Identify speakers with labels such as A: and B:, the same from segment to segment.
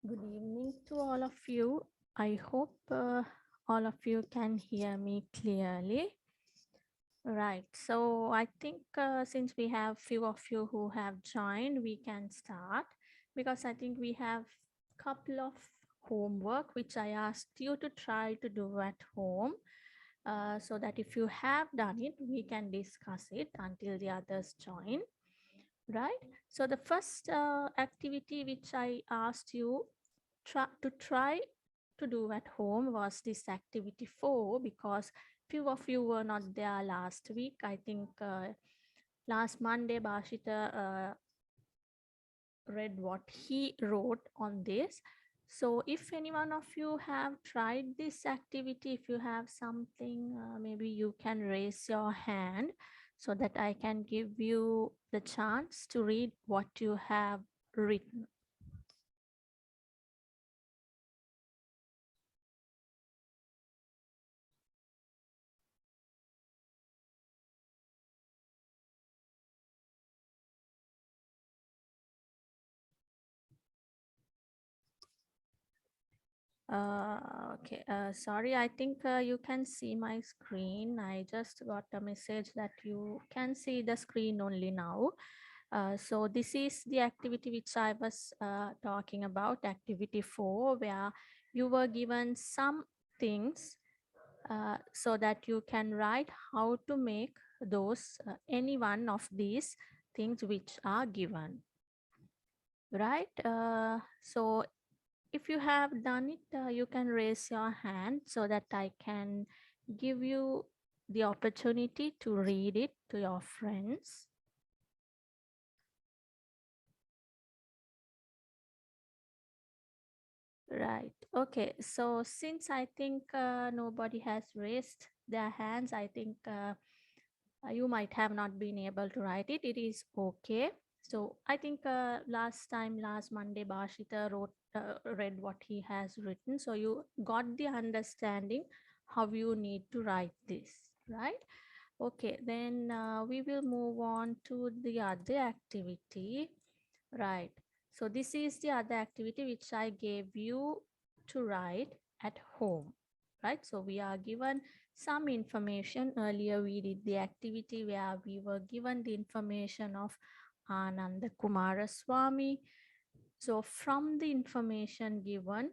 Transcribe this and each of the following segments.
A: Good evening to all of you. I hope all of you can hear me clearly. Right. So I think since we have few of you who have joined, we can start because I think we have couple of homework which I asked you to try to do at home. So that if you have done it, we can discuss it until the others join. Right. So the first activity which I asked you try to do at home was this activity 4 because few of you were not there last week. I think last Monday Bashita read what he wrote on this. So if any one of you have tried this activity, if you have something, maybe you can raise your hand so that I can give you the chance to read what you have written. Okay, sorry, I think you can see my screen. I just got a message that you can see the screen only now. So this is the activity which I was talking about, activity 4, where you were given some things so that you can write how to make those, any one of these things which are given, right? So if you have done it, you can raise your hand so that I can give you the opportunity to read it to your friends. Right. Okay. So since I think nobody has raised their hands, I think you might have not been able to write it. It is okay. So I think last Monday, Bashita read what he has written. So you got the understanding how you need to write this, right? Okay, then we will move on to the other activity, right? So this is the other activity which I gave you to write at home, right? So we are given some information. Earlier we did the activity where we were given the information of Ananda Kumaraswamy. So from the information given,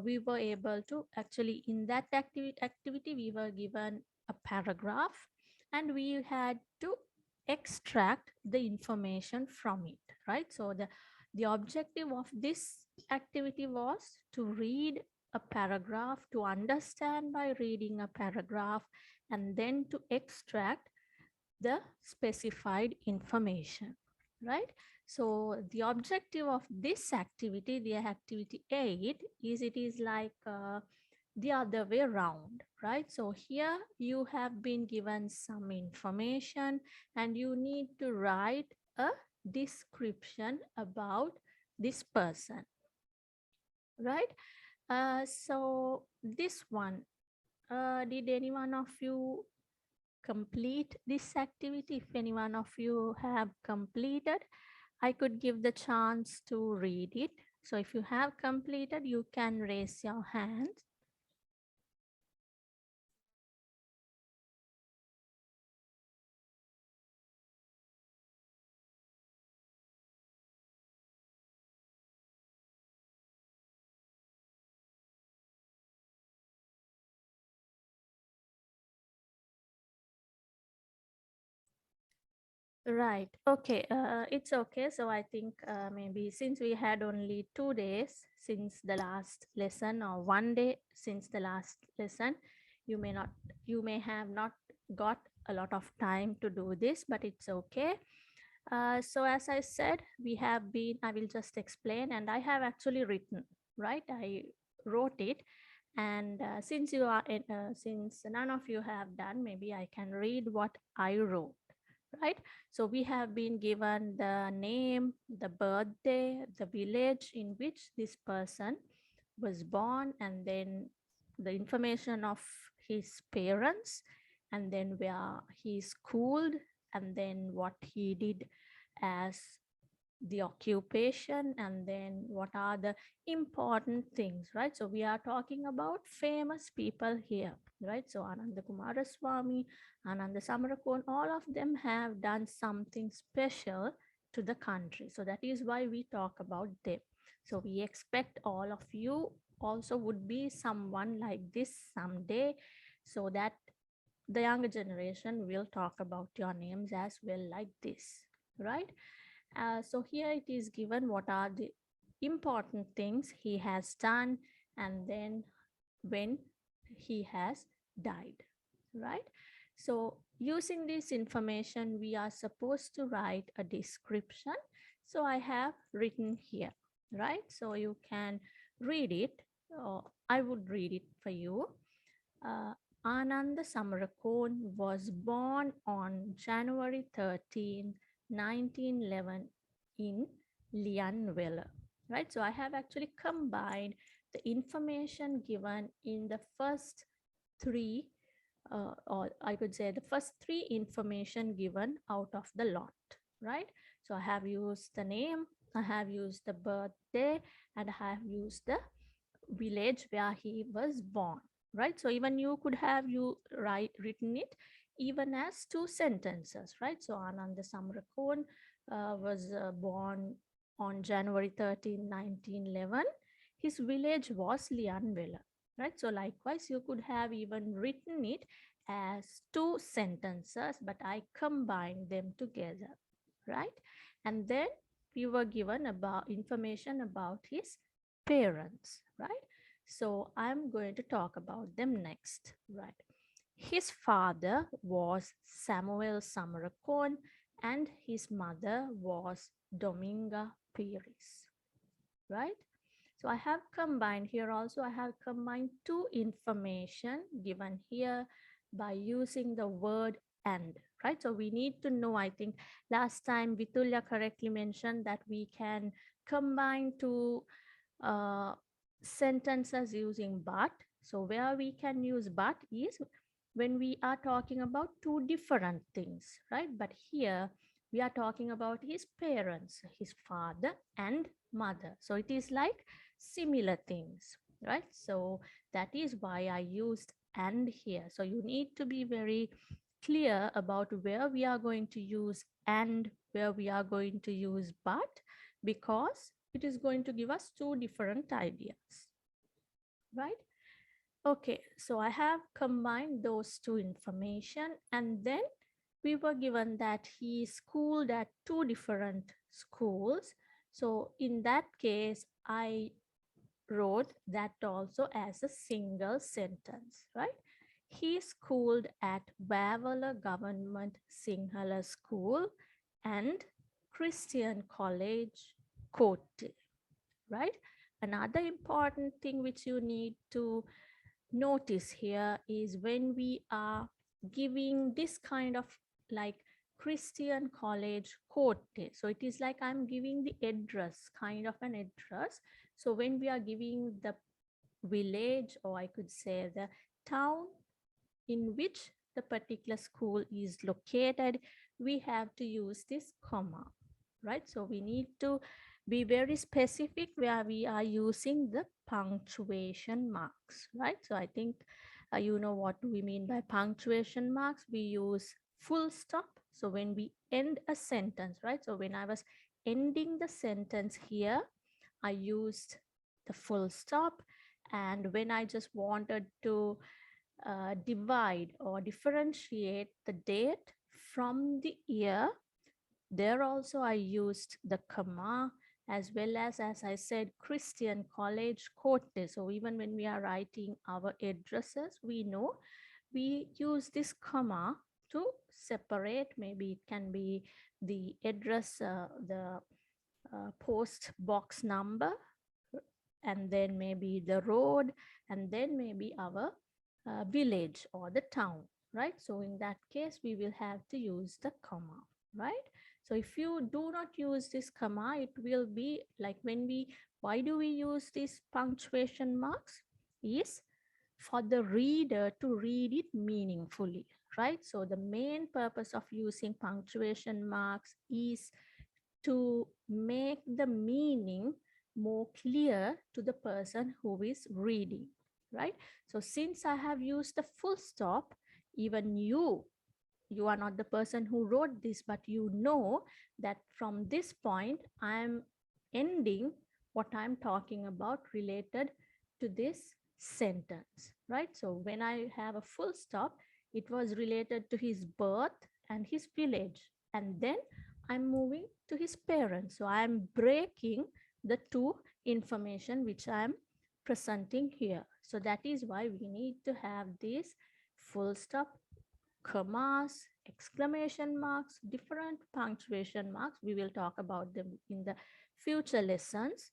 A: we were able to actually in that activity we were given a paragraph and we had to extract the information from it, right? So the objective of this activity was to read a paragraph, to understand by reading a paragraph, and then to extract the specified information, right? So the objective of this activity, the activity 8, is it is like the other way around, right? So here you have been given some information and you need to write a description about this person, right? So this one, did any one of you complete this activity? If any one of you have completed, I could give the chance to read it. So if you have completed, you can raise your hand. Right. Okay. It's okay. So I think maybe since we had only 2 days since the last lesson, or 1 day since the last lesson, you may not, you may have not got a lot of time to do this, but it's okay. So as I said, we have been, I will just explain, and I have actually written, right? I wrote it. And since you are, since none of you have done, maybe I can read what I wrote, right? So we have been given the name, the birthday, the village in which this person was born, and then the information of his parents, and then where he schooled, and then what he did as the occupation, and then what are the important things, right? So we are talking about famous people here, right? So Ananda Kumaraswamy, Ananda Samarakon, all of them have done something special to the country. So that is why we talk about them. So we expect all of you also would be someone like this someday, so that the younger generation will talk about your names as well like this, right? So here it is given what are the important things he has done, and then when he has died, right? So using this information, we are supposed to write a description. So I have written here, right? So you can read it, or I would read it for you. uh, Ananda Samarakon was born on January 13, 1911 in Lianwelle. Right, so I have actually combined the information given in the first three, or I could say the first three information given out of the lot, right? So I have used the name, I have used the birthday, and I have used the village where he was born, right? So even you could have written it even as two sentences, right? So Ananda Samrakon was born on January 13, 1911. His village was Lianvela, right? So likewise you could have even written it as two sentences, but I combined them together, right? And then we were given about information about his parents, right? So I'm going to talk about them next, right? His father was Samuel Samarakon, and his mother was Dominga Pires, right? So I have combined here also, I have combined two information given here by using the word and, right? So we need to know, I think last time Vitulya correctly mentioned that we can combine two uh, sentences using but. So where we can use but is when we are talking about two different things, right? But here we are talking about his parents, his father and mother. So it is like similar things, right? So that is why I used and here. So you need to be very clear about where we are going to use and where we are going to use but, because it is going to give us two different ideas, right? Okay, so I have combined those two information, and then we were given that he schooled at two different schools. So in that case, I wrote that also as a single sentence, right? He schooled at Vavala Government Sinhala School and Christian College, Kotte, right? Another important thing which you need to notice here is when we are giving this kind of like Christian College Kotte. So it is like I'm giving the address, kind of an address. So when we are giving the village, or I could say the town in which the particular school is located, we have to use this comma, right? So we need to be very specific where we are using the punctuation marks, right? So I think you know what do we mean by punctuation marks. We use full stop. So when we end a sentence, right? So when I was ending the sentence here, I used the full stop. And when I just wanted to divide or differentiate the date from the year, there also I used the comma, as well as I said, Christian College Kotte. So even when we are writing our addresses, we know we use this comma to separate. Maybe it can be the address, the post box number, and then maybe the road, and then maybe our village or the town, right? So in that case, we will have to use the comma, right? So if you do not use this comma, it will be like when we, why do we use these punctuation marks? Is for the reader to read it meaningfully, right? So the main purpose of using punctuation marks is to make the meaning more clear to the person who is reading, right? So since I have used the full stop, even you are not the person who wrote this, but you know that from this point I am ending what I'm talking about related to this sentence, right? So when I have a full stop, it was related to his birth and his village, and then I'm moving to his parents. So I'm breaking the two information which I'm presenting here. So that is why we need to have this full stop, commas, exclamation marks, different punctuation marks. We will talk about them in the future lessons.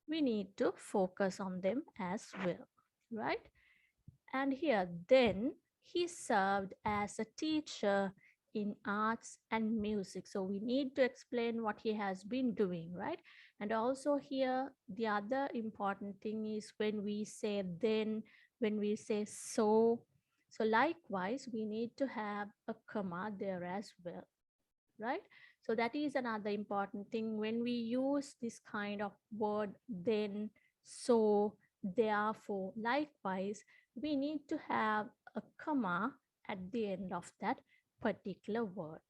A: We need to focus on them as well, right? And here, then he served as a teacher in arts and music. So we need to explain what he has been doing, right? And also here, the other important thing is when we say then, when we say so. So likewise, we need to have a comma there as well, right? So that is another important thing when we use this kind of word then, so, therefore. Likewise, we need to have a comma at the end of that particular word,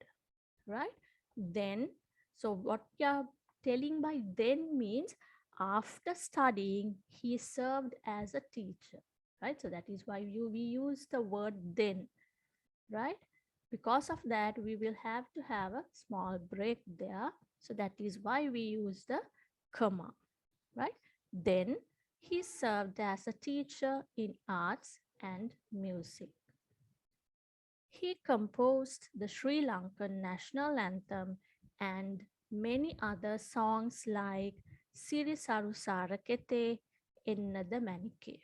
A: right? Then, so what we are telling by then means after studying, he served as a teacher, right? So that is why we use the word then, right? Because of that, we will have to have a small break there. So that is why we use the comma, right? Then he served as a teacher in arts and music. He composed the Sri Lankan national anthem and many other songs like Sirisaru Sarakete, Ennada Manike.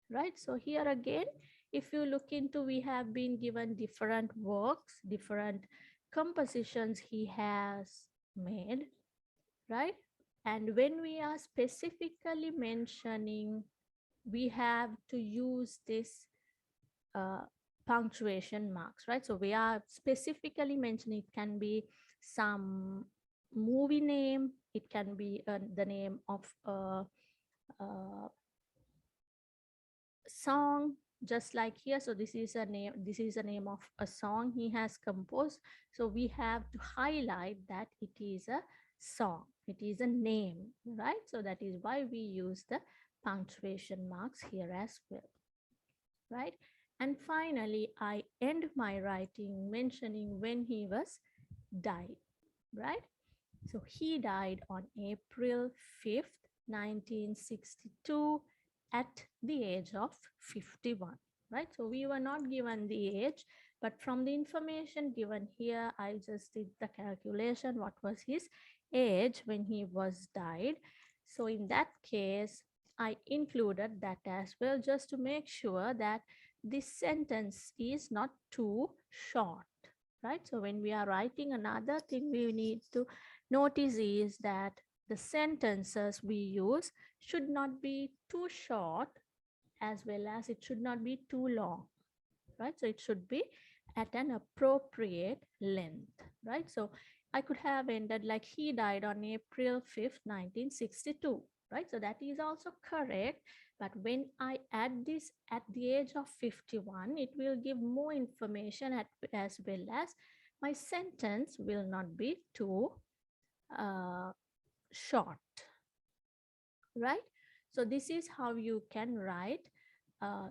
A: Right? So here again, if you look into, we have been given different works, different compositions he has made, right? And when we are specifically mentioning, we have to use this punctuation marks, right? So we are specifically mentioning, it can be some movie name, it can be the name of a song, just like here. So this is a name, this is a name of a song he has composed. So we have to highlight that it is a song, it is a name, right? So that is why we use the punctuation marks here as well, right? And finally, I end my writing mentioning when he was died, right? So he died on April 5th, 1962 at the age of 51, right? So we were not given the age, but from the information given here, I just did the calculation, what was his age when he was died. So in that case, I included that as well, just to make sure that this sentence is not too short, right? So when we are writing, another thing we need to notice is that the sentences we use should not be too short, as well as it should not be too long, right? So it should be at an appropriate length, right? So I could have ended like he died on April 5th, 1962, right? So that is also correct. But when I add this at the age of 51, it will give more information as well as my sentence will not be too uh, short, right? So this is how you can write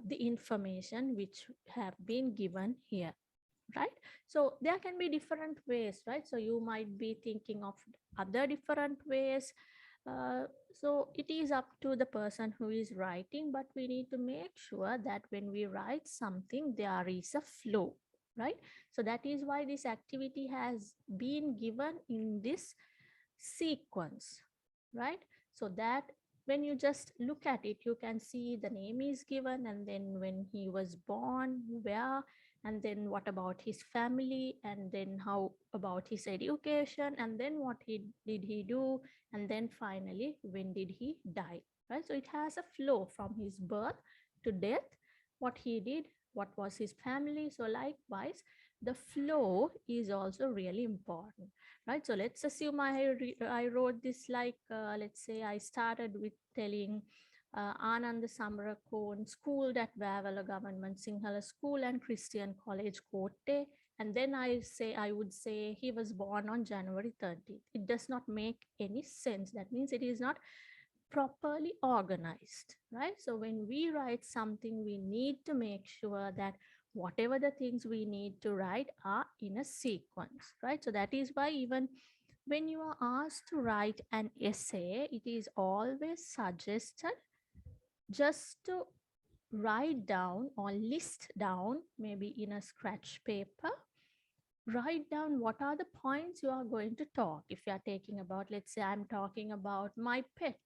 A: the information which have been given here, right? So there can be different ways, right? So you might be thinking of other different ways. So it is up to the person who is writing, but we need to make sure that when we write something, there is a flow, right? So that is why this activity has been given in this sequence, right? So that when you just look at it, you can see the name is given, and then when he was born, where, and then what about his family, and then how about his education, and then what he did he do, and then finally when did he die, right? So it has a flow from his birth to death, what he did, what was his family. So likewise, the flow is also really important, right? So let's assume I wrote this like, let's say I started with telling Ananda Samarakon schooled at Vavala Government Sinhala School and Christian College Kotte, and then I would say he was born on January 30th. It does not make any sense. That means it is not properly organized, right? So when we write something, we need to make sure that whatever the things we need to write are in a sequence, right? So that is why even when you are asked to write an essay, it is always suggested just to write down or list down, maybe in a scratch paper, write down what are the points you are going to talk. If you are taking about, let's say I'm talking about my pet,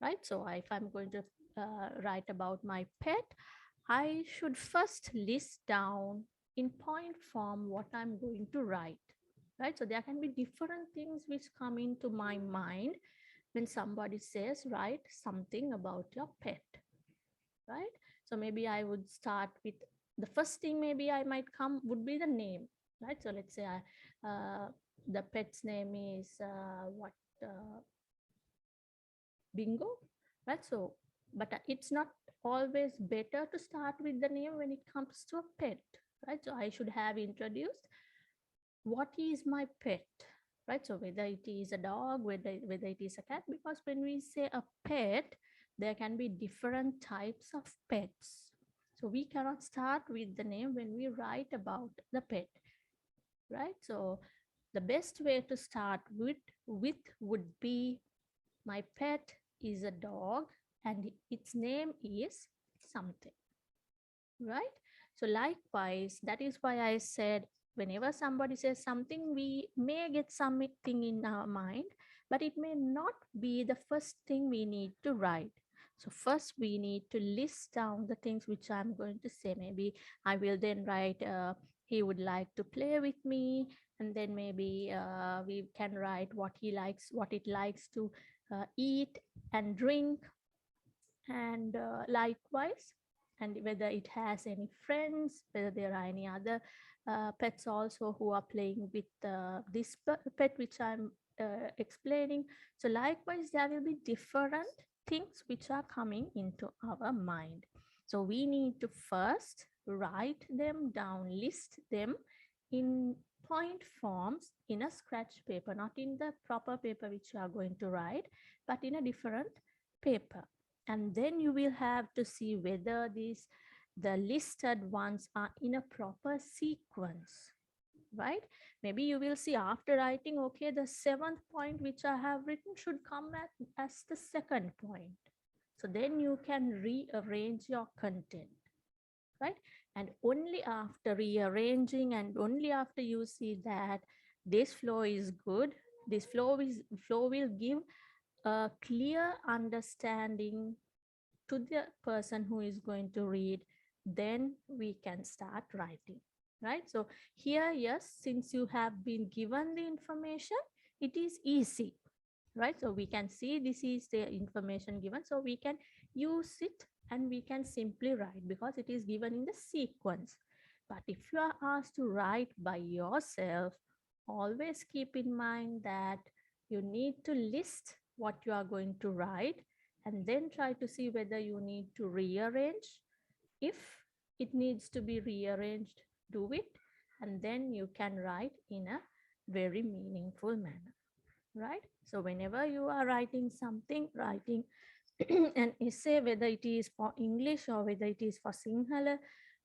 A: right? So if I'm going to write about my pet, I should first list down in point form what I'm going to write, right? So there can be different things which come into my mind when somebody says, write something about your pet, right? So maybe I would start with the first thing maybe I might come would be the name, right? So let's say the pet's name is Bingo, right? So, but it's not always better to start with the name when it comes to a pet, right? So I should have introduced what is my pet, right? So whether it is a dog, whether it is a cat, because when we say a pet, there can be different types of pets. So we cannot start with the name when we write about the pet, right? So the best way to start with would be, my pet is a dog and its name is something, right? So likewise, that is why I said whenever somebody says something, we may get something in our mind, but it may not be the first thing we need to write. So first we need to list down the things which I'm going to say. Maybe I will then write, he would like to play with me, and then maybe we can write what he likes, what it likes to eat and drink, and likewise, and whether it has any friends, whether there are any other pets also who are playing with this pet which I'm explaining. So likewise, there will be different things which are coming into our mind. So we need to first write them down, list them in point forms in a scratch paper, not in the proper paper which you are going to write, but in a different paper. And then you will have to see whether the listed ones are in a proper sequence, right? Maybe you will see after writing, okay, the seventh point which I have written should come as the second point. So then you can rearrange your content, right? And only after rearranging and only after you see that this flow is good, this flow will give a clear understanding to the person who is going to read, then we can start writing, right? So here, yes, since you have been given the information, it is easy, right? So we can see this is the information given, so we can use it and we can simply write because it is given in the sequence. But if you are asked to write by yourself, always keep in mind that you need to list what you are going to write and then try to see whether you need to rearrange. If it needs to be rearranged, do it, and then you can write in a very meaningful manner, right? So whenever you are writing something, writing an essay, whether it is for English or whether it is for Sinhala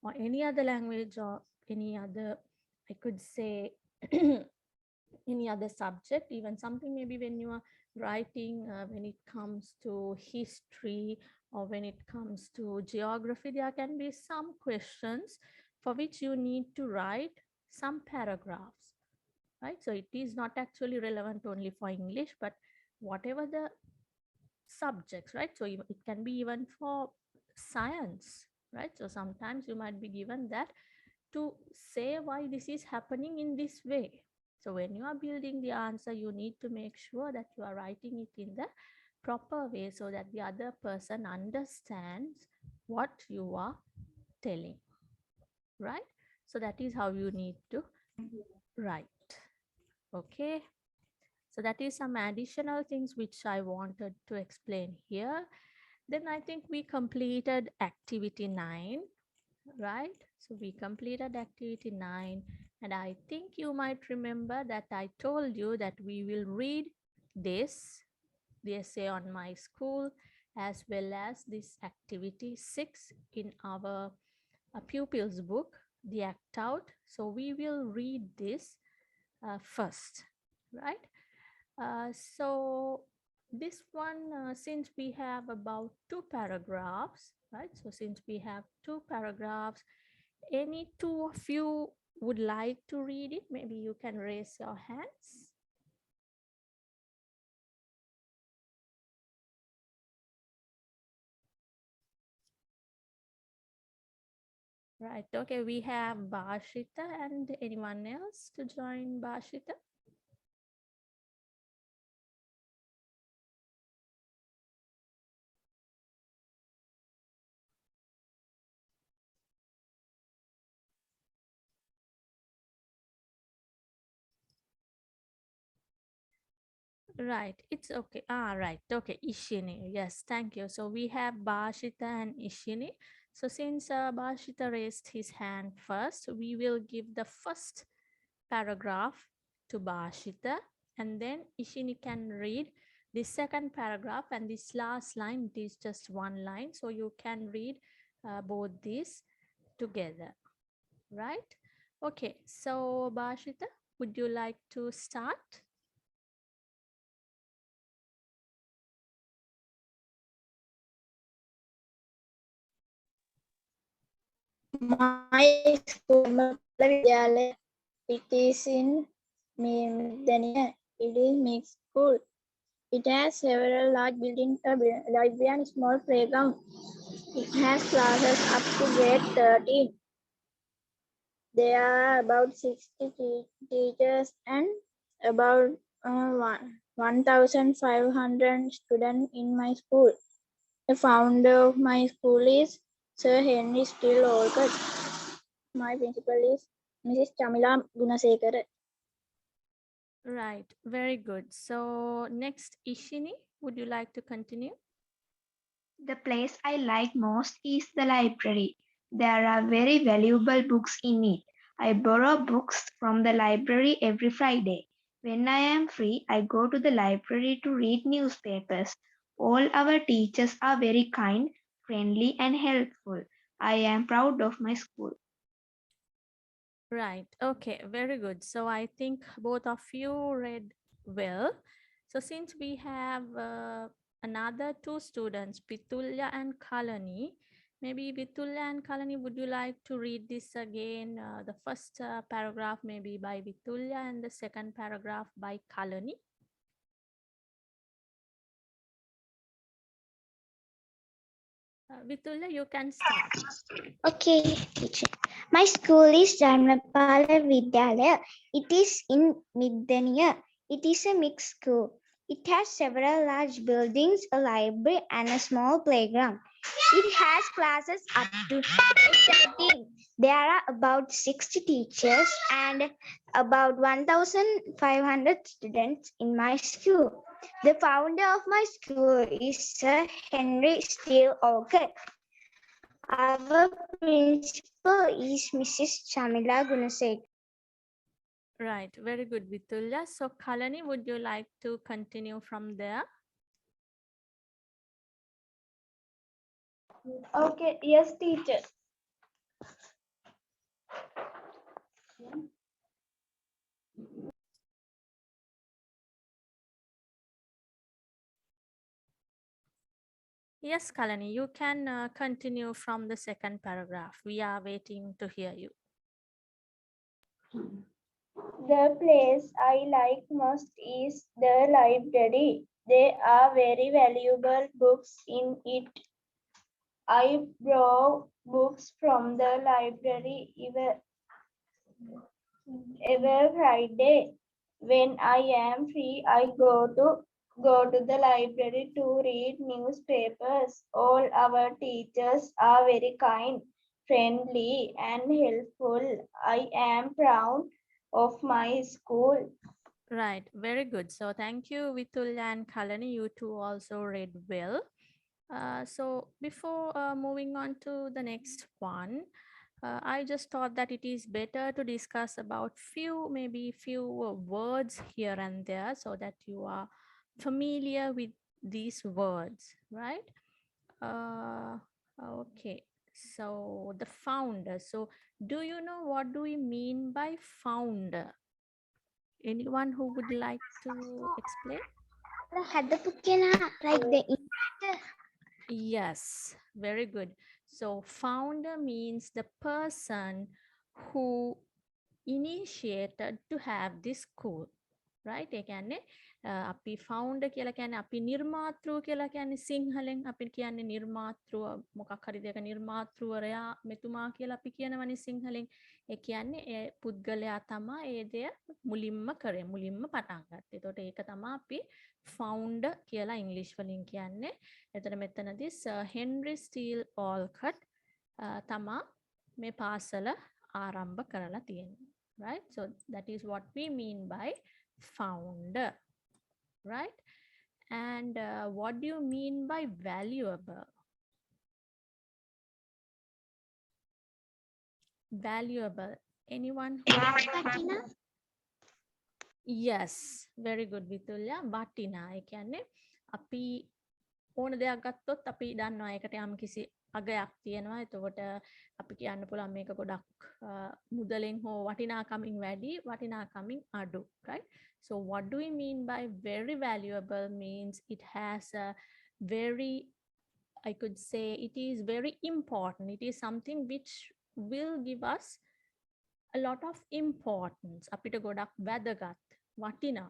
A: or any other language or any other, I could say, any other subject, even something maybe when you are writing, when it comes to history or when it comes to geography, there can be some questions for which you need to write some paragraphs, right? So it is not actually relevant only for English, but whatever the subjects, right? So it can be even for science, right? So sometimes you might be given that to say why this is happening in this way. So when you are building the answer, you need to make sure that you are writing it in the proper way so that the other person understands what you are telling, right? So that is how you need to write. Okay. So that is some additional things which I wanted to explain here. Then I think we completed activity 9, right? So we completed activity 9, and I think you might remember that I told you that we will read this, the essay on my school, as well as this activity 6 in our pupils book, the act out. So we will read this first, right? So this one, since we have about 2 paragraphs, right? So since we have 2 paragraphs, any two of you would like to read it? Maybe you can raise your hands. Right. Okay. We have Bashita and anyone else to join Bashita? Right. It's okay. Right. Okay. Ishini. Yes. Thank you. So we have Bashita and Ishini. So since Bashita raised his hand first, we will give the first paragraph to Bashita, and then Ishini can read the second paragraph, and this last line, it is just one line. So you can read both these together, right? Okay, so Bashita, would you like to start?
B: My school Vidyalaya. It is in Midaniya. It is mixed school. It has several large buildings, a library and small playground. It has classes up to grade 13. There are about 60 teachers and about 1,500 students in my school. The founder of my school is Sir Henry Steele Olcott. My principal is Mrs. Chamila Gunasekara.
A: Right, very good. So next, Ishini, would you like to continue?
C: The place I like most is the library. There are very valuable books in it. I borrow books from the library every Friday. When I am free, I go to the library to read newspapers. All our teachers are very kind, friendly, and helpful. I am proud of my school.
A: Right. Okay. Very good. So I think both of you read well. So since we have another two students, Pitulya and Kalani, maybe Vitulya and Kalani, would you like to read this again? The first paragraph maybe by Vitulya and the second paragraph by Kalani. Vitulya, you can start.
B: Okay, teacher. My school is Janmapala Vidyalaya. It is in Midaniya. It is a mixed school. It has several large buildings, a library, and a small playground. It has classes up to 13. There are about 60 teachers and about 1,500 students in my school. The founder of my school is Sir Henry Steele Olcott. Our principal is Mrs. Chamila Gunasek.
A: Right. Very good, Vitulya. So Kalani, would you like to continue from there?
B: Okay, yes, teacher.
A: Yes, Kalani, you can continue from the second paragraph. We are waiting to hear you.
B: The place I like most is the library. There are very valuable books in it. I borrow books from the library every Friday. When I am free, I go to the library to read newspapers. All our teachers are very kind, friendly, and helpful. I am proud of my school.
A: Right, very good. So thank you, Vitul and Kalani. You two also read well. So before moving on to the next one, I just thought that it is better to discuss about maybe few words here and there so that you are familiar with these words, right? Uh, okay. So the founder. So do you know what do we mean by founder? Anyone who would like to explain?
B: Hadapu කෙනා like the inventor.
A: Yes, very good. So founder means the person who initiated to have this school. right? ඒ කියන්නේ අපි founder කියලා කියන්නේ අපි නිර්මාතෘ කියලා කියන්නේ සිංහලෙන් අපි කියන්නේ නිර්මාතෘ මොකක් හරි දෙයක නිර්මාතෘවරයා මෙතුමා කියලා අපි කියනවනේ සිංහලෙන්. ඒ කියන්නේ ඒ පුද්ගලයා තමා ඒ දෙය මුලින්ම කරේ මුලින්ම පටන් ගත්තේ. එතකොට ඒක තමයි අපි ෆවුන්ඩර් කියලා ඉංග්‍රීසි වලින් කියන්නේ. එතන මෙතනදී හෙන්රි ස්ටීල් ඕල්කට් තමා මේ පාසල ආරම්භ කරලා තියෙන්නේ. Right? So that is what we mean by founder, right? And what do you mean by valuable? Valuable. Anyone who?
B: වටිනා
A: Yes, very good, Vitulya. Vatina. ඒ කියන්නේ අපි ඕන දෙයක් ගත්තොත් අපි දන්නවා ඒකට යම් කිසි අගයක් තියෙනවා. එතකොට අපි කියන්න පුළුවන් මේක ගොඩක් මුදලෙන් හෝ වටිනාකමින් වැඩි වටිනාකමින් අඩු, right? So what do we mean by very valuable means it has a very, I could say it is very important. It is something which will give us a lot of importance. අපිට ගොඩක් වැදගත් වටිනා,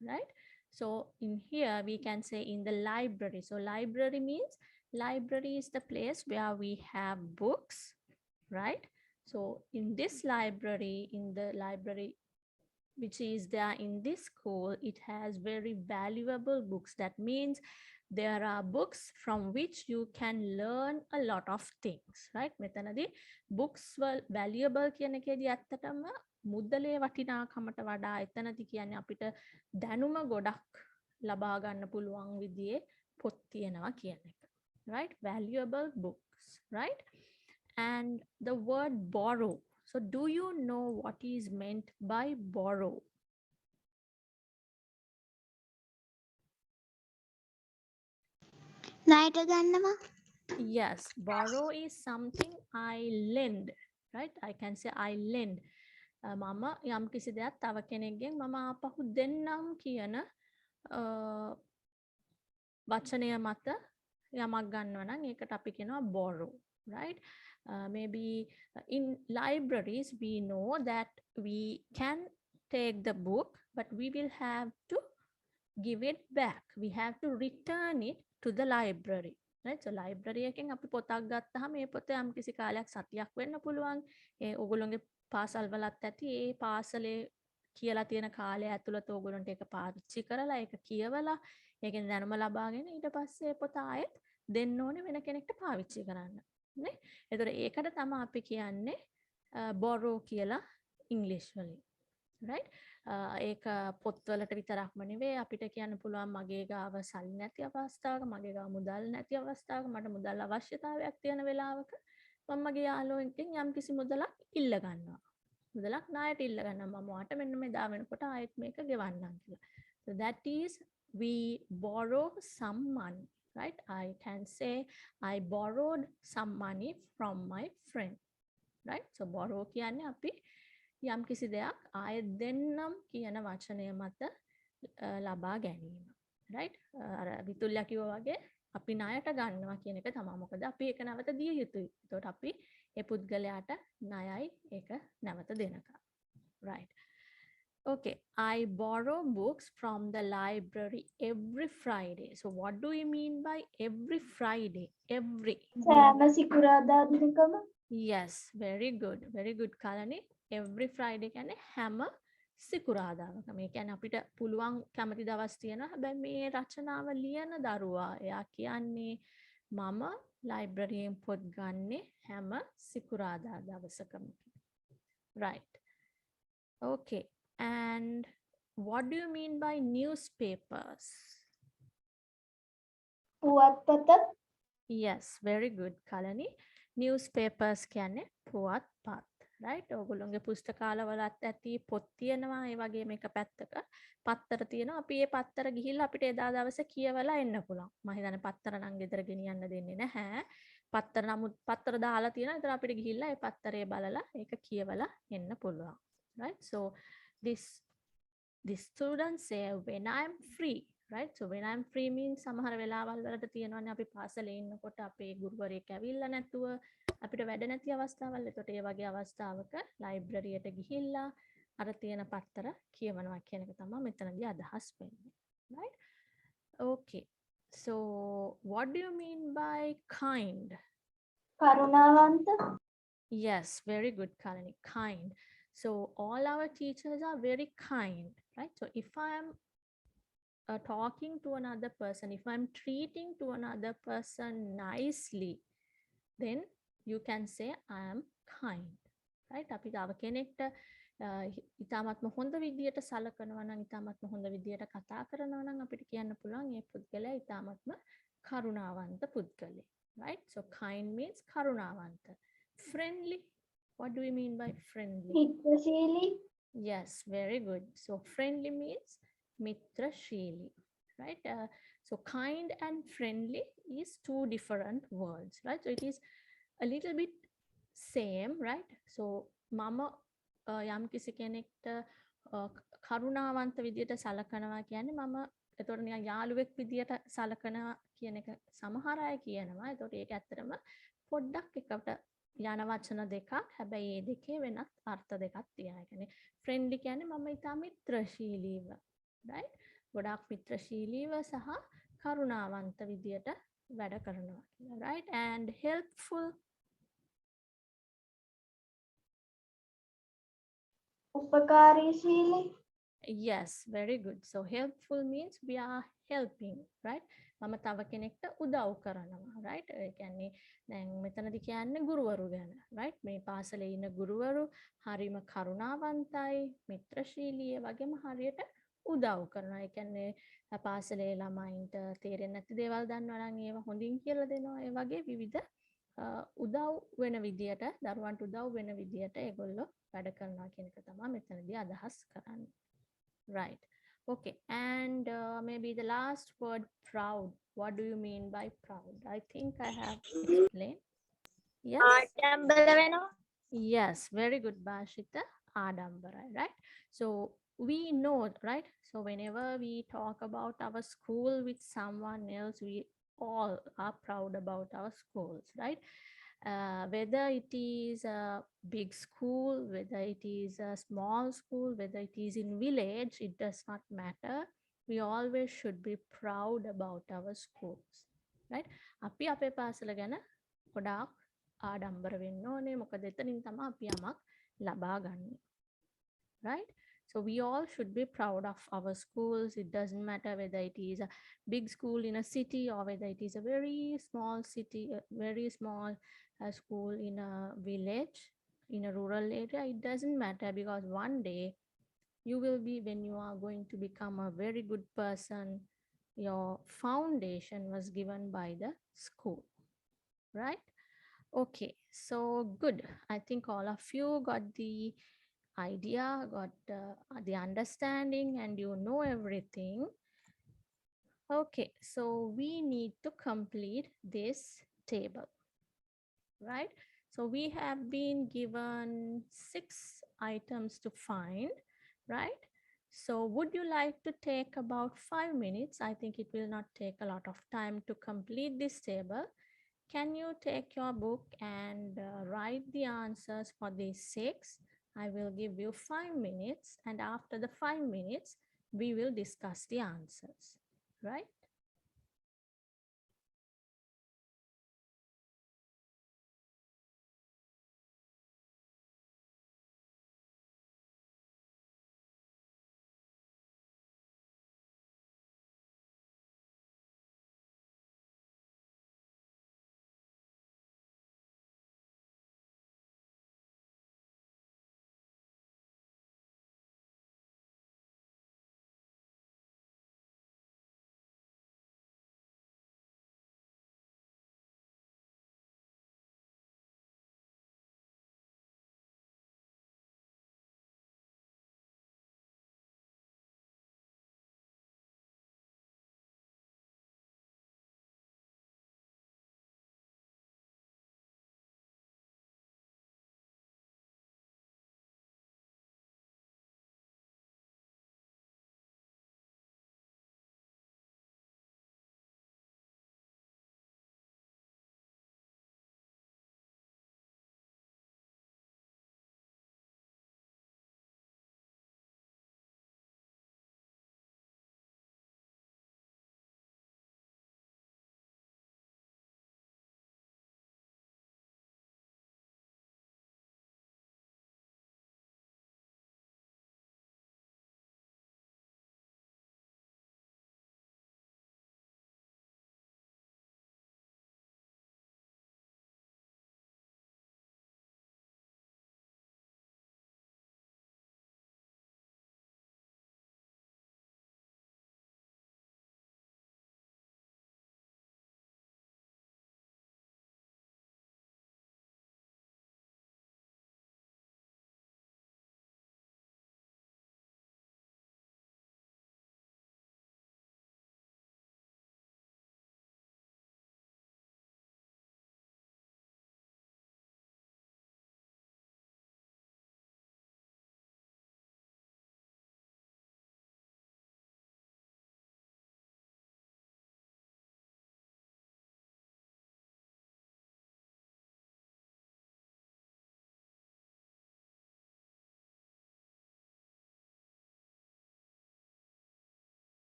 A: right? So in here we can say in the library. So library means library is the place where we have books, right? So in this library, in the library which is there in this school, it has very valuable books. That means there are books from which you can learn a lot of things, right? මෙතනදී books valuable කියන එකේදී ඇත්තටම මුදලේ වටිනාකමට වඩා එතනදී කියන්නේ අපිට දැනුම ගොඩක් ලබා ගන්න පුළුවන් විදිහේ පොත් තියෙනවා කියන එක, right? Valuable books, right? And the word borrow. So do you know what is meant by borrow?
B: ණයට ගන්නවා.
A: Yes, borrow is something I lend, right? I can say I lend. මම යම් කිසි දෙයක් තව කෙනෙක්ගෙන් මම ආපහු දෙන්නම් කියන වචනය මත යමක් ගන්නවා නම් ඒකට අපි කියනවා borrow, right? Maybe in libraries we know that we can take the book but we will have to give it back. We have to return it to the library, right? So library එකෙන් අපි පොතක් ගත්තාම මේ පොත යම් කිසි කාලයක් සතියක් වෙන්න පුළුවන්. ඒ ඔයගොල්ලෝගේ පාසල් වලත් ඇති ඒ පාසලේ කියලා තියෙන කාලය ඇතුළත ඔයගොල්ලන්ට ඒක පාවිච්චි කරලා ඒක කියවලා ඒකෙන් දැනුම ලබාගෙන ඊට පස්සේ ඒ පොත ආයෙත් දෙන්න ඕනේ වෙන කෙනෙක්ට පාවිච්චි කරන්න. නේ? ඒතර ඒකට තමයි අපි කියන්නේ borrow කියලා ඉංග්‍රීසි වලින්. right? ඒක පොත්වලට විතරක්ම නෙවෙයි අපිට කියන්න පුළුවන් මගේ ගාව සල්ලි නැති අවස්ථාවක මගේ ගාව මුදල් නැති අවස්ථාවක මට මුදල් අවශ්‍යතාවයක් තියෙන වෙලාවක මම මගේ යාළුවෙක්ගෙන් යම්කිසි මුදලක් ඉල්ල ගන්නවා. මුදලක් ණයට ඉල්ල ගන්නවා මම ඔයාට මෙන්න මේ දා වෙනකොට ආයෙත් මේක ගෙවන්නම් කියලා. So that is we borrow some money, right? I can say I borrowed some money from my friend, right? So borrow කියන්නේ අපි යම් කිසි දෙයක් ආයෙත් දෙන්නම් කියන වචනය මත ලබා ගැනීම, right? අර විතුල්ලා කිව්වා වගේ අපි ණයට ගන්නවා කියන එක තමයි. මොකද අපි ඒක නැවත දිය යුතුයි. ඒතකොට අපි ඒ පුද්ගලයාට ණයයි ඒක නැවත දෙනකම්, right? Okay, I borrow books from the library every Friday. So what do you mean by every Friday? Every.
B: සෑම සිකුරාදා දිනකම.
A: Yes, very good. Very good, Kalani. Every Friday කියන්නේ හැම සිකුරාදාවක. මේ කියන්නේ අපිට පුළුවන් කැමති දවස් තියෙනවා. හැබැයි මේ රචනාව ලියන දරුවා එයා කියන්නේ මම ලයිබ්‍රරියෙන් පොත් ගන්නේ හැම සිකුරාදා දවසකම. Right. Okay. And what do you mean by newspapers?
B: පුවත්පත.
A: Yes, very good, Kalani. Newspapers කියන්නේ පුවත්පත්. Right? ඔයගොල්ලෝගේ පුස්තකාලවලත් ඇති පොත් තියෙනවා. ඒ වගේම එක පැත්තක පත්තර තියෙනවා. අපි මේ පත්තර ගිහිල්ලා අපිට එදා දවසේ කියවලා එන්න පුළුවන්. මම හිතන්නේ පත්තර නම් ගෙදර ගෙනියන්න දෙන්නේ නැහැ. පත්තර නමුත් පත්තර දාලා තියෙනවා. ඒතර අපිට ගිහිල්ලා ඒ පත්තරේ බලලා ඒක කියවලා එන්න පුළුවන්. Right? So this students say when I'm free. Right? So when I'm free means සමහර වෙලාවල් වලට තියෙනවානේ අපි පාසලේ ඉන්නකොට අපේ ගුරුවරයෙක් ඇවිල්ලා නැතුව අපිට වැඩ නැති අවස්ථාවල්. එතකොට ඒ වගේ අවස්ථාවක ලයිබ්‍රරියට ගිහිල්ලා අර තියෙන පත්තර කියවනවා කියන එක තමයි මෙතනදී අදහස් වෙන්නේ. Right? Okay. So what do you mean by kind?
B: කරුණාවන්ත.
A: Yes, very good, Kalani. Kind. So all our teachers are very kind, right? So if I am talking to another person, if I'm treating to another person nicely, then you can say I am kind, right? අපි තව කෙනෙක්ට ඉතාමත්ම හොඳ විදියට සලකනවා නම්, ඉතාමත්ම හොඳ විදියට කතා කරනවා නම් අපිට කියන්න පුළුවන් මේ පුද්ගලයා ඉතාමත්ම කරුණාවන්ත පුද්ගලෙක්, right? So kind means කරුණාවන්ත. Friendly, what do we mean by friendly?
B: මිත්‍රශීලී.
A: Yes, very good. So friendly means mitrashili, right? So kind and friendly is two different words, right? So it is a little bit same, right? So mama යම් කිසි කෙනෙක්ට කරුණාවන්ත විදියට සලකනවා කියන්නේ මම එතකොට නිකන් යාළුවෙක් විදියට සලකනවා කියන එක සමහර අය කියනවා. එතකොට ඒක ඇත්තටම පොඩ්ඩක් එකට යන වචන දෙකක්. හැබැයි මේ දෙකේ වෙනත් අර්ථ දෙකක් තියෙනවා. ඒ කියන්නේ ෆ්‍රෙන්ඩ්ලි කියන්නේ මම ඊට මිත්‍රශීලීව, right? ගොඩාක් මිත්‍රශීලීව සහ කරුණාවන්ත විදියට වැඩ කරනවා කියලා, right? And helpful.
B: උපකාරීශීලී.
A: Yes, very good. So helpful means we are helping, right? මම තව කෙනෙක්ට උදව් කරනවා, right? ඒ කියන්නේ දැන් මෙතනදි කියන්නේ ගුරුවරු ගැන, right? මේ පාසලේ ඉන්න ගුරුවරු හරිම කරුණාවන්තයි, මිත්‍රශීලී, ඒ වගේම හරියට උදව් කරනවා. ඒ කියන්නේ පාසලේ ළමයින්ට තේරෙන්නේ නැති දේවල් දන්නවා නම් ඒවා හොඳින් කියලා දෙනවා. ඒ වගේ විවිධ උදව් වෙන විදියට, දරුවන්ට උදව් වෙන විදියට ඒගොල්ලෝ වැඩ කරනවා කියන එක තමයි මෙතනදී අදහස් කරන්නේ. Right. Okay. And maybe the last word, proud. What do you mean by proud? I think I have explained. Yes.
B: ආඩම්බර වෙනවා.
A: Yes. Very good, Bashita. Adambara, right? So we know, right? So whenever we talk about our school with someone else, we all are proud about our schools, right? Whether it is a big school, whether it is a small school, whether it is in village, it does not matter. We always should be proud about our schools, right? අපි අපේ පාසල ගැන ගොඩාක් ආඩම්බර වෙන්න ඕනේ. මොකද එතනින් තමයි අපි යමක් ලබා ගන්නේ, right? So we all should be proud of our schools. It doesn't matter whether it is a big school in a city or whether it is a very small city, a very small school in a village, in a rural area. It doesn't matter, because one day you will be, when you are going to become a very good person, your foundation was given by the school, right? Okay, so good. I think all of you got the idea, got the understanding, and you know everything. Okay, so we need to complete this table, right? So we have been given 6 items to find, right? So would you like to take about 5 minutes? I think it will not take a lot of time to complete this table. Can you take your book and write the answers for these 6? I will give you 5 minutes, and after the 5 minutes, we will discuss the answers, right?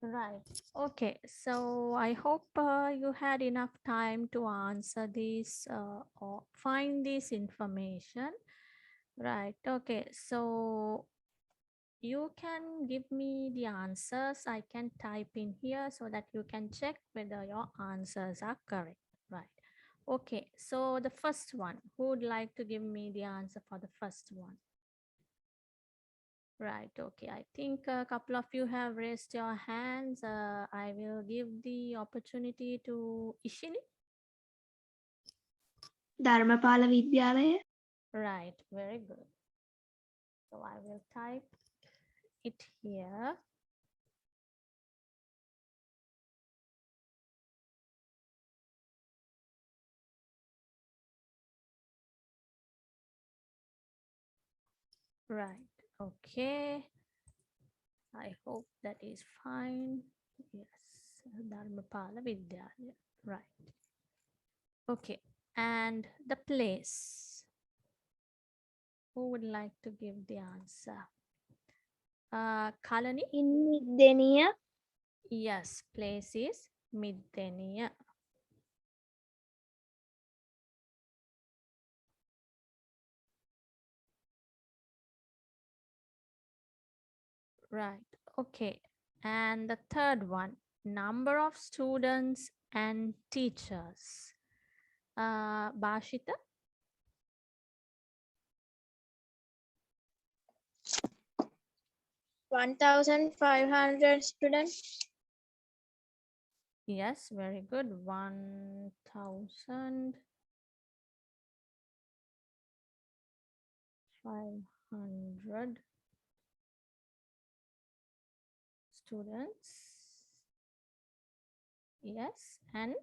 A: Right. Okay. So I hope you had enough time to answer this or find this information. Right. Okay. So you can give me the answers. I can type in here so that you can check whether your answers are correct. Right. Okay. So the first one, who would like to give me the answer for the first one? Right. Okay. I think a couple of you have raised your hands. I will give the opportunity to Ishini.
C: Dharmapala Vidyalaya.
A: Right. Very good. So I will type it here. Right. Okay. I hope that is fine. Yes. Dharmapala Vidyalaya. Right. Okay. And the place. Who would like to give the answer? Kalani?
B: In Mideniya.
A: Yes. Place is Middeniya. Right. Okay. And the third one, number of students and teachers. Bashita?
B: 1,500 students.
A: Yes, very good. 1,500 students. Yes, and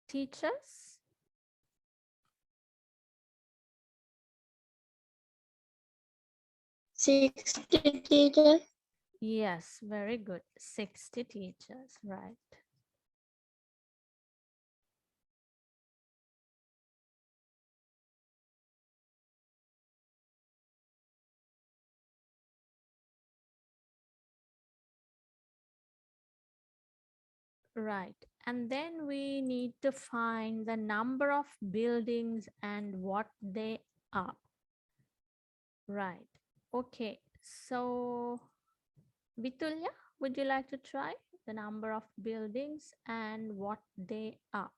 A: teachers.
B: 60 teachers.
A: Yes, very good. 60 teachers, right. Right. And then we need to find the number of buildings and what they are. Right. Okay. So, Vitulya, would you like to try the number of buildings and what they are?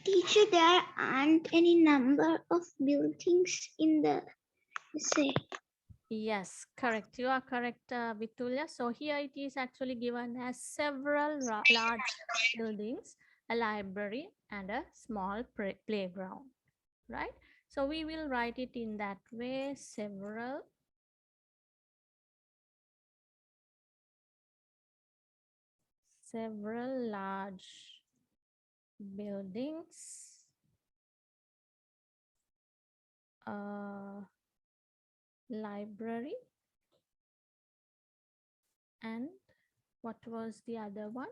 B: Teacher, there aren't any number of buildings in the essay.
A: Yes, correct. You are correct, Vitulya. So here it is actually given as several large buildings, a library, and a small playground, right? So we will write it in that way, several large buildings, library, and what was the other one?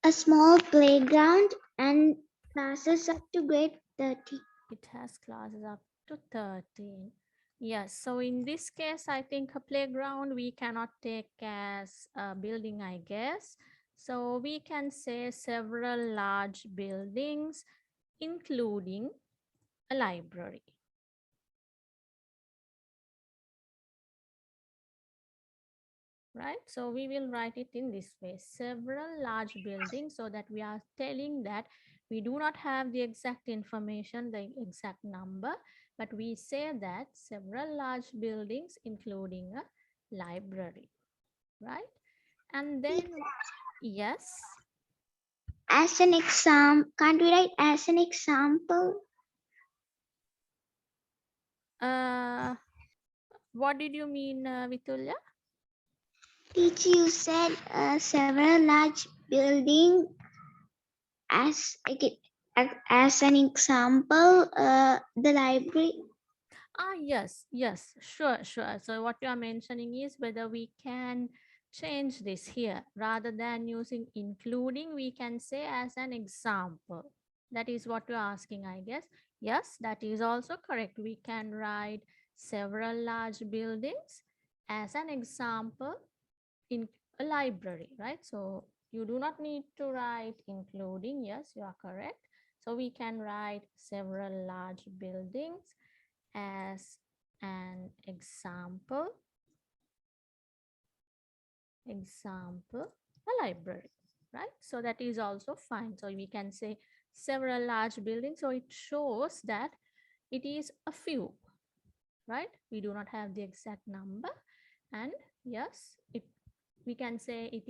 B: A small playground and classes up to grade 30.
A: It has classes up to 13. Yes, so in this case, I think a playground we cannot take as a building, I guess. So we can say several large buildings, including a library. Right, so we will write it in this way, several large buildings, so that we are telling that we do not have the exact information, the exact number, but we say that several large buildings including a library, right? And then yes,
B: As an example, can't we write as an example?
A: What did you mean, Vitulya?
B: Teacher, you said several large building as an example, the library.
A: Yes, sure. So what you are mentioning is whether we can change this here rather than using including, we can say as an example. That is what you're asking, I guess. Yes, that is also correct. We can write several large buildings as an example in a library, right? So you do not need to write including. Yes, you are correct. So we can write several large buildings as an example a library, right? So that is also fine. So we can say several large buildings, so it shows that it is a few, right? We do not have the exact number. And yes, it we can say it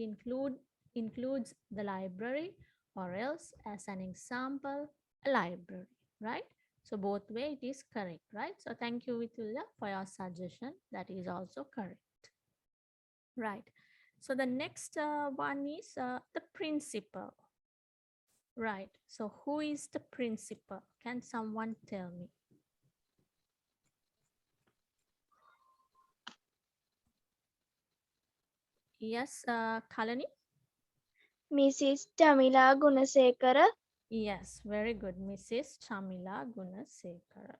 A: includes the library, or else as an example a library, right? So both way it is correct, right? So thank you, Vitulya, for your suggestion. That is also correct, right? So the next one is the principal, right? So who is the principal? Can someone tell me? Yes, Kalani.
D: Mrs. Tamila Gunasekara.
A: Yes, very good, Mrs. Chamila Gunasekara.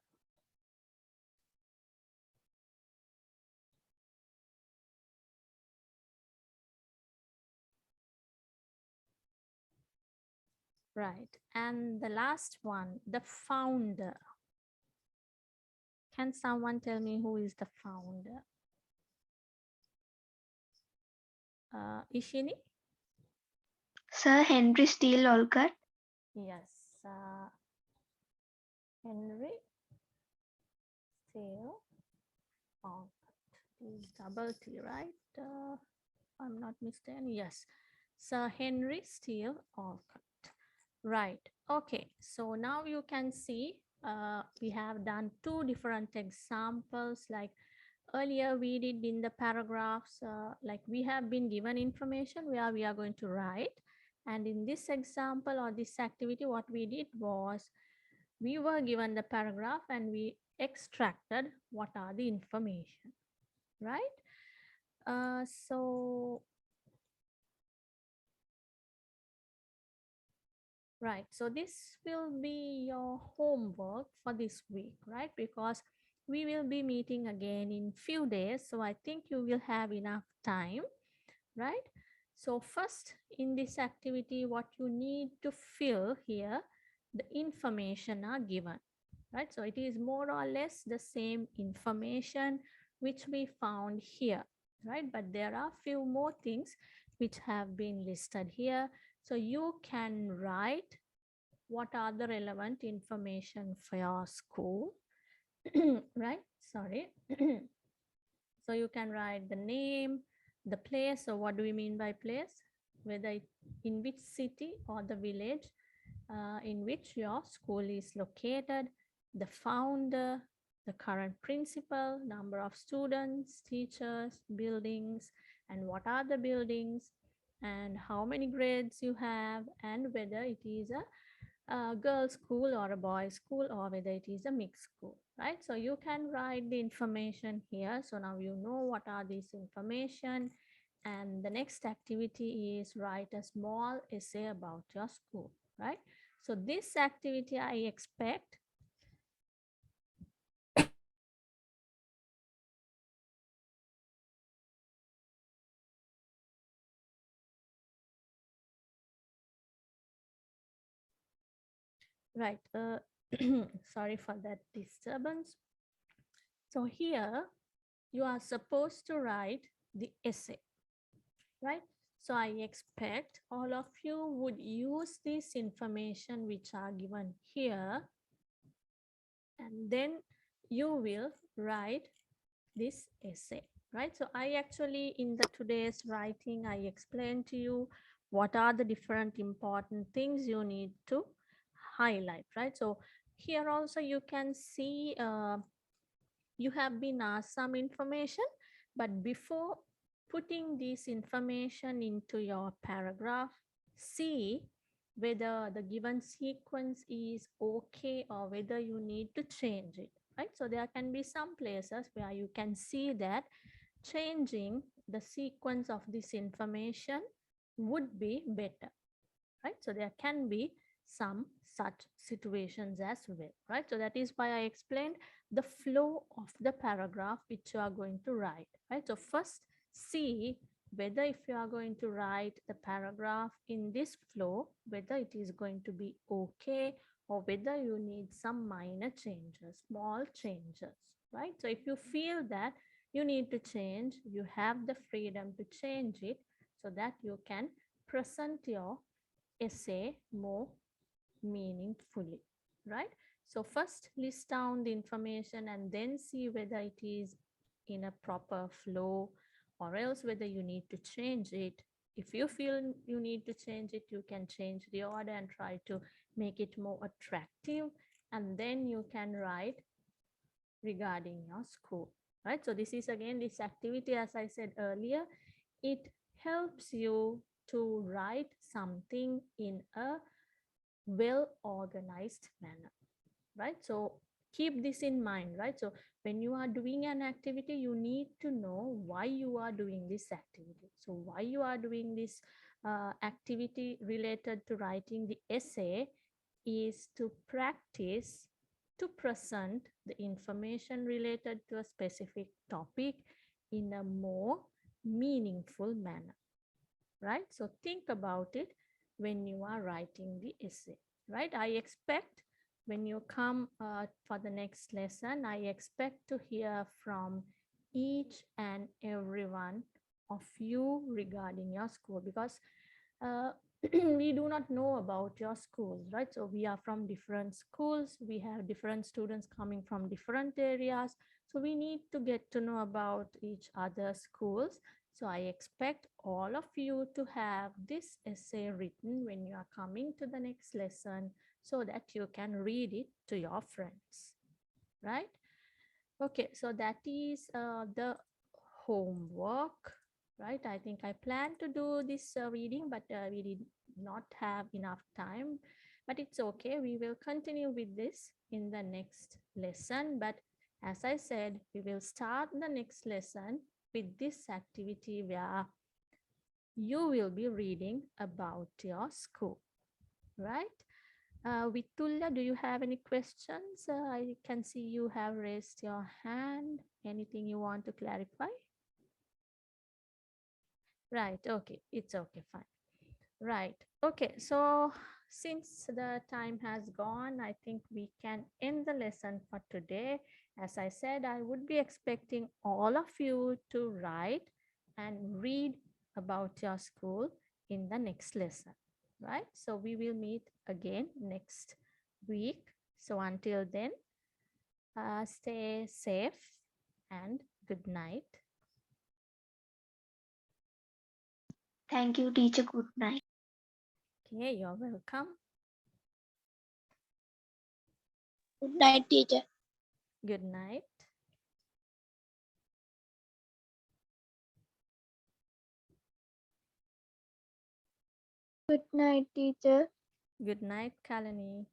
A: Right. And the last one, the founder. Can someone tell me who is the founder? Ishini?
C: Sir Henry Steele Olcott.
A: Yes. Henry Steele Olcott. Is double T, right? I'm not mistaken. Yes. Sir Henry Steele Olcott. Right. Okay. So now you can see we have done two different examples. Like earlier we did in the paragraphs, like we have been given information where we are going to write. And in this example or this activity, what we did was we were given the paragraph and we extracted what are the information, right? So right, so this will be your homework for this week, right? Because we will be meeting again in few days, so I think you will have enough time, right? So first in this activity, what you need to fill here, the information are given, right? So it is more or less the same information which we found here, right? But there are few more things which have been listed here. So you can write what are the relevant information for your school, right? Sorry. So you can write the name, the place. So what do we mean by place? Whether it, in which city or the village in which your school is located, the founder, the current principal, number of students, teachers, buildings, and what are the buildings, and how many grades you have, and whether it is a girls school or a boys school, or whether it is a mixed school, right? So you can write the information here. So now you know what are these information. And the next activity is write a small essay about your school, right? So this activity I expect right. Sorry for that disturbance. So here you are supposed to write the essay, right? So I expect all of you would use this information which are given here, and then you will write this essay, right? So I actually, in the today's writing, I explained to you what are the different important things you need to highlight, right? So here also you can see you have been asked some information, but before putting this information into your paragraph, see whether the given sequence is okay or whether you need to change it, right? So there can be some places where you can see that changing the sequence of this information would be better, right? So there can be some such situations as well, right? So that is why I explained the flow of the paragraph which you are going to write, right? So first see whether if you are going to write the paragraph in this flow, whether it is going to be okay or whether you need some minor changes, small changes, right? So if you feel that you need to change, you have the freedom to change it so that you can present your essay more meaningfully, right? So first list down the information and then see whether it is in a proper flow or else whether you need to change it. If you feel you need to change it, you can change the order and try to make it more attractive, and then you can write regarding your school, right? So this is again this activity, as I said earlier, it helps you to write something in a well organized manner, right? So keep this in mind, right? So when you are doing an activity, you need to know why you are doing this activity. So why you are doing this activity related to writing the essay is to practice to present the information related to a specific topic in a more meaningful manner, right? So think about it when you are writing the essay, right? I expect when you come for the next lesson, I expect to hear from each and every one of you regarding your school, because uh, we do not know about your schools, right? So we are from different schools, we have different students coming from different areas, so we need to get to know about each other's schools. So I expect all of you to have this essay written when you are coming to the next lesson so that you can read it to your friends, right? Okay, so that is the homework, right? I think I planned to do this reading, but we did not have enough time. But it's okay. We will continue with this in the next lesson. But as I said, we will start the next lesson with this activity where you will be reading about your school, right? Vitulya, do you have any questions? I can see you have raised your hand. Anything you want to clarify? Right, okay, it's okay, fine. Right, okay, so since the time has gone, I think we can end the lesson for today. As I said, I would be expecting all of you to write and read about your school in the next lesson, right? So we will meet again next week. So until then, stay safe and good night.
C: Thank you, teacher. Good night.
A: Okay, you're welcome.
D: Good night, teacher.
A: Good night.
D: Good night, teacher.
A: Good night, Kalani.